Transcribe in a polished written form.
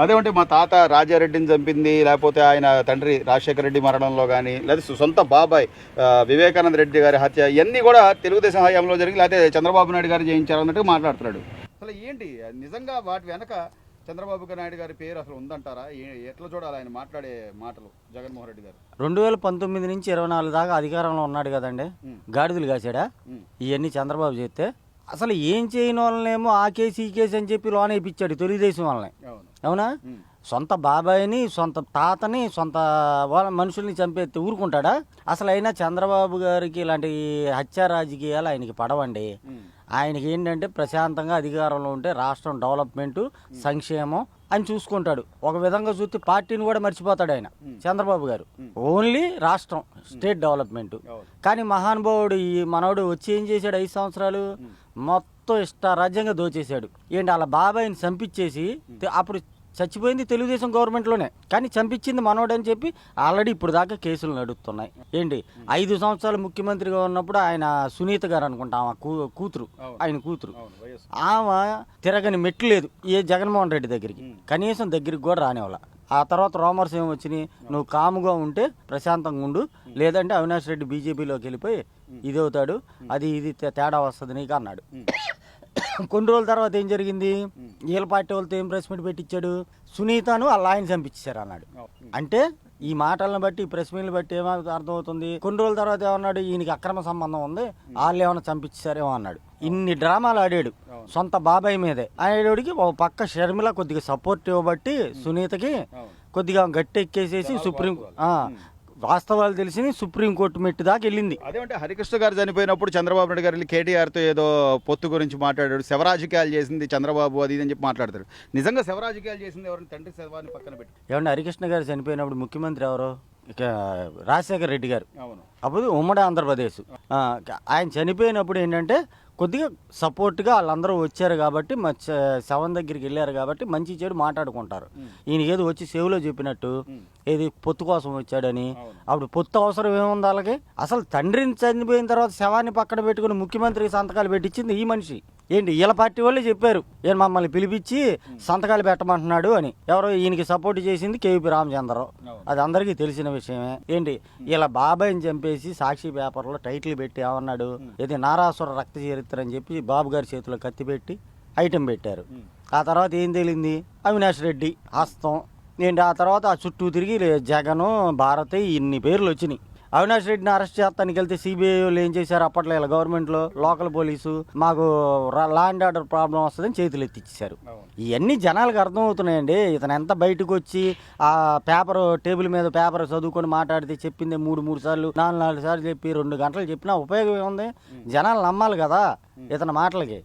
అదేమంటే మా తాత రాజారెడ్డిని చంపింది, లేకపోతే ఆయన తండ్రి రాజశేఖర రెడ్డి మరణంలో కానీ, లేదా సొంత బాబాయ్ వివేకానంద రెడ్డి గారి హత్య, ఇవన్నీ కూడా తెలుగుదేశం హయాంలో జరిగి, లేకపోతే చంద్రబాబు నాయుడు గారు చేయించారు అన్నట్టుగా మాట్లాడుతున్నాడు. అసలు ఏంటి నిజంగా వాటి వెనక చంద్రబాబు నాయుడు గారి పేరు అసలు ఉందంటారా? ఎట్లా చూడాలి ఆయన మాట్లాడే మాటలు? జగన్మోహన్ రెడ్డి గారు 2019 నుంచి 24 దాకా అధికారంలో ఉన్నాడు కదండి. గాడిదలు కాసాడా ఇవన్నీ చంద్రబాబు చేస్తే? అసలు ఏం చేయని వాళ్ళనేమో ఆ కేసు ఈ కేసు అని చెప్పి లోన్ వేయించాడు తెలుగుదేశం వాళ్ళని. అవునా? సొంత బాబాయిని, సొంత తాతని, సొంత వాళ్ళ మనుషుల్ని చంపేస్తే ఊరుకుంటాడా? అసలు అయినా చంద్రబాబు గారికి ఇలాంటి హత్య రాజకీయాలు ఆయనకి పడవండి. ఆయనకి ఏంటంటే ప్రశాంతంగా అధికారంలో ఉంటే రాష్ట్రం డెవలప్మెంట్, సంక్షేమం అని చూసుకుంటాడు. ఒక విధంగా చూస్తే పార్టీని కూడా మర్చిపోతాడు ఆయన చంద్రబాబు గారు. ఓన్లీ రాష్ట్రం, స్టేట్ డెవలప్మెంట్. కానీ మహానుభావుడు ఈ మనవడు వచ్చి ఏం చేశాడు? 5 సంవత్సరాలు మొత్తం ఇష్టారాజ్యంగా దోచేశాడు. ఏంటి అలా బాబాయిని చంపించేసి, అప్పుడు చచ్చిపోయింది తెలుగుదేశం గవర్నమెంట్లోనే, కానీ చంపించింది మనోడని చెప్పి ఆల్రెడీ ఇప్పుడు దాకా కేసులు నడుస్తున్నాయి. ఏంటి 5 సంవత్సరాలు ముఖ్యమంత్రిగా ఉన్నప్పుడు ఆయన సునీత గారు అనుకుంటా, ఆమె కూతురు, ఆయన కూతురు, ఆమె తిరగని మెట్లు లేదు ఏ జగన్మోహన్ రెడ్డి దగ్గరికి, కనీసం దగ్గరికి కూడా రానివ్వాల. ఆ తర్వాత రోమర్స్ ఏమి వచ్చినాయి? నువ్వు కాముగా ఉంటే ప్రశాంతంగా ఉండు, లేదంటే అవినాష్ రెడ్డి బీజేపీలోకి వెళ్ళిపోయి ఇదవుతాడు, అది ఇది తేడా వస్తుంది నీకు అన్నాడు. కొన్ని రోజుల తర్వాత ఏం జరిగింది? వీళ్ళ పార్టీ వాళ్ళతో ఏం ప్రెస్ మీట్ పెట్టించాడు? సునీతను వాళ్ళ ఆయన చంపించారు అన్నాడు. అంటే ఈ మాటలను బట్టి, ఈ ప్రెస్ మీట్ని బట్టి ఏమో అర్థమవుతుంది. కొన్ని రోజుల తర్వాత ఏమన్నాడు? ఈయనకి అక్రమ సంబంధం ఉంది, వాళ్ళు ఏమైనా చంపించారేమో అన్నాడు. ఇన్ని డ్రామాలు ఆడాడు సొంత బాబాయ్ మీదే. ఆడేడికి ఒక పక్క షర్మిల కొద్దిగా సపోర్ట్ ఇవ్వబట్టి సునీతకి కొద్దిగా గట్టి ఎక్కేసేసి సుప్రీం వాస్తవాలు తెలిసి సుప్రీంకోర్టు మెట్టు దాకా వెళ్ళింది. అదేమంటే హరికృష్ణ గారు చనిపోయినప్పుడు చంద్రబాబు నాయుడు గారు కేటీఆర్తో ఏదో పొత్తు గురించి మాట్లాడాడు, శవరాజకీయాలు చేసింది చంద్రబాబు అది అని చెప్పి మాట్లాడతాడు. నిజంగా శవరాజకీయాలు చేసింది ఎవరైనా? తండ్రి శవాన్ని పక్కన పెట్టి. ఏమంటే హరికృష్ణ గారు చనిపోయినప్పుడు ముఖ్యమంత్రి ఎవరు? ఇక రాజశేఖర రెడ్డి గారు. అవును. అప్పుడు ఉమ్మడి ఆంధ్రప్రదేశ్. ఆయన చనిపోయినప్పుడు ఏంటంటే కొద్దిగా సపోర్ట్గా వాళ్ళందరూ వచ్చారు కాబట్టి, శవం దగ్గరికి వెళ్ళారు కాబట్టి మంచి చెడు మాట్లాడుకుంటారు. ఈయన ఏదో వచ్చి సేవలో చెప్పినట్టు ఏది పొత్తు కోసం వచ్చాడని, అప్పుడు పొత్తు అవసరం ఏముంది వాళ్ళకి? అసలు తండ్రిని చనిపోయిన తర్వాత శవాన్ని పక్కన పెట్టుకుని ముఖ్యమంత్రికి సంతకాలు పెట్టించింది ఈ మనిషి. ఏంటి వీళ్ళ పార్టీ వాళ్ళే చెప్పారు, ఏం మమ్మల్ని పిలిపించి సంతకాలు పెట్టమంటున్నాడు అని. ఎవరో ఈయనకి సపోర్ట్ చేసింది కేవీపీ రామచంద్రరావు, అది అందరికీ తెలిసిన విషయమే. ఏంటి ఇలా బాబాయిని చంపేసి సాక్షి పేపర్లో టైటిల్ పెట్టి ఏమన్నాడు? ఇది నారాసుర రక్త చరిత్ర అని చెప్పి బాబు గారి చేతిలో కత్తి పెట్టి ఐటెం పెట్టారు. ఆ తర్వాత ఏం తేలింది? అవినాష్ రెడ్డి హస్తం ఏంటి? ఆ తర్వాత ఆ చుట్టూ తిరిగి జగను, భారతి ఇన్ని పేర్లు వచ్చినాయి. అవినాష్ రెడ్డిని అరెస్ట్ చేస్తానికి వెళ్తే సిబిఐ వాళ్ళు ఏం చేశారు? అప్పట్లో ఇలా గవర్నమెంట్లో లోకల్ పోలీసు మాకు లా అండ్ ఆర్డర్ ప్రాబ్లం వస్తుందని చేతులు ఎత్తిచ్చేశారు. ఇవన్నీ జనాలకు అర్థమవుతున్నాయండి. ఇతను ఎంత బయటకు వచ్చి ఆ పేపర్ టేబుల్ మీద పేపర్ చదువుకొని మాట్లాడితే చెప్పింది 3 సార్లు 4 సార్లు చెప్పి 2 గంటలు చెప్పినా ఉపయోగం ఏముంది? జనాలు నమ్మాలి కదా ఇతని మాటలకి.